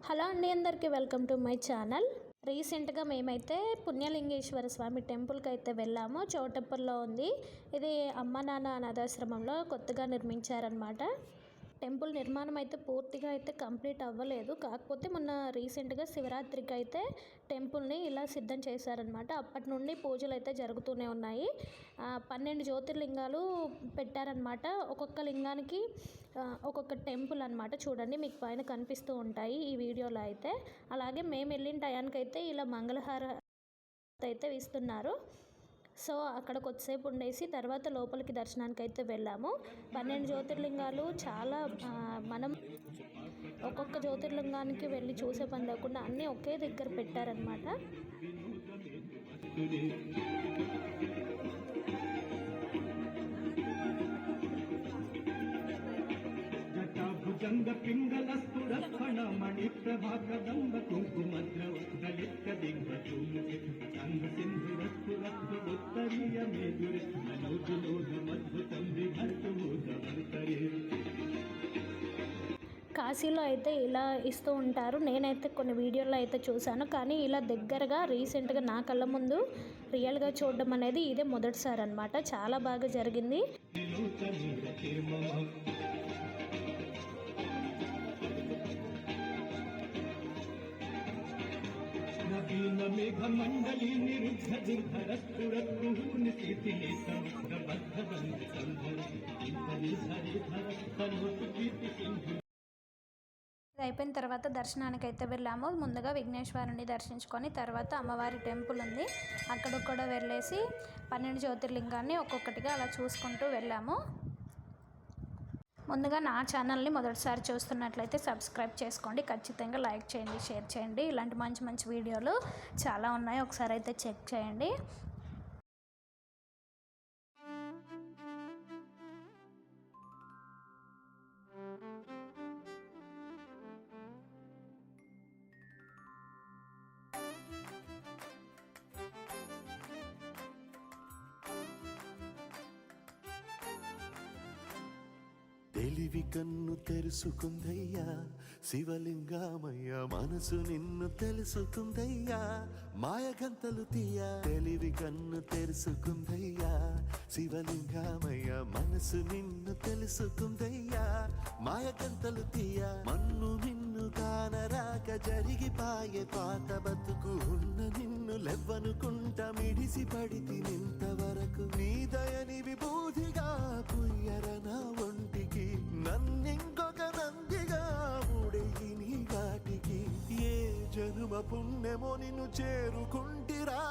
Hello అండి, అందరికీ welcome to my channel. రీసెంట్గా మేమైతే పుణ్యలింగేశ్వర స్వామి టెంపుల్కి అయితే వెళ్ళాము. చౌటప్పల్లో ఉంది. ఇది అమ్మ నాన్న అనాథాశ్రమంలో కొత్తగా నిర్మించారనమాట. టెంపుల్ నిర్మాణం అయితే పూర్తిగా అయితే కంప్లీట్ అవ్వలేదు. కాకపోతే మొన్న రీసెంట్గా శివరాత్రికి అయితే టెంపుల్ని ఇలా సిద్ధం చేశారనమాట. అప్పటి నుండి పూజలు అయితే జరుగుతూనే ఉన్నాయి. 12 జ్యోతిర్లింగాలు పెట్టారనమాట. ఒక్కొక్క లింగానికి ఒక్కొక్క టెంపుల్ అనమాట. చూడండి, మీకు పైన కనిపిస్తూ ఉంటాయి ఈ వీడియోలో అయితే. అలాగే మేము వెళ్ళిన టయానికైతే ఇలా మంగళహారతి అయితే ఇస్తున్నారు. సో అక్కడ కొద్దిసేపు ఉండేసి తర్వాత లోపలికి దర్శనానికి అయితే వెళ్ళాము. 12 జ్యోతిర్లింగాలు చాలా మనం ఒక్కొక్క జ్యోతిర్లింగానికి వెళ్ళి చూసే పని లేకుండా అన్నీ ఒకే దగ్గర పెట్టారనమాట. పింగళస్తురక్షణ మణి ప్రభాకదంబ కుంకుమద్రవలిత ఉత్తరీయ మేదురే మనోజులోధమద్భుతం విభర్తుమూతవర్తరే. కాశీలో అయితే ఇలా ఇస్తూ ఉంటారు. నేనైతే కొన్ని వీడియోల్లో అయితే చూశాను, కానీ ఇలా దగ్గరగా రీసెంట్గా నా కళ్ళ ముందు రియల్గా చూడడం అనేది ఇదే మొదటిసారి అనమాట. చాలా బాగా జరిగింది. మేఘమండలి నిరుద్ధ దుర్ధరస్తురూని స్థితిని అయిపోయిన తర్వాత దర్శనానికి అయితే వెళ్ళాము. ముందుగా విఘ్నేశ్వరుని దర్శించుకొని తర్వాత అమ్మవారి టెంపుల్ ఉంది, అక్కడ కూడా వెళ్ళేసి 12 జ్యోతిర్లింగాన్ని ఒక్కొక్కటిగా అలా చూసుకుంటూ వెళ్ళాము. ముందుగా నా ఛానల్ని మొదటిసారి చూస్తున్నట్లయితే సబ్స్క్రైబ్ చేసుకోండి. ఖచ్చితంగా లైక్ చేయండి, షేర్ చేయండి. ఇలాంటి మంచి మంచి వీడియోలు చాలా ఉన్నాయి, ఒకసారి అయితే చెక్ చేయండి. తెలివి కన్ను తెరుసుకుందయ్యా శివలింగమయ్య, మనసు నిన్ను తెలుసుకుందయ్యా మాయగంతలు తీయ. తెలివి కన్ను తెరుసుకుందయ్యా శివలింగమయ్య, మనసు నిన్ను తెలుసుకుందయ్యా మాయగంతలు తీయ. మన్ను నిన్ను కానరాక జరిగిపాయే పాత బతుకు, ఉన్న నిన్ను లెవ్వనుకుంట మిడిసి పడితి నింతవరకు. నీ దయని విభూతిగా పుయ్యరన ఒంటికి, నన్నింకొక నందిగా ఊడెయ్యి నీ ఘాటికి. ఏ జనుమ పుణ్యమో నిన్ను చేరుకుంటిరా.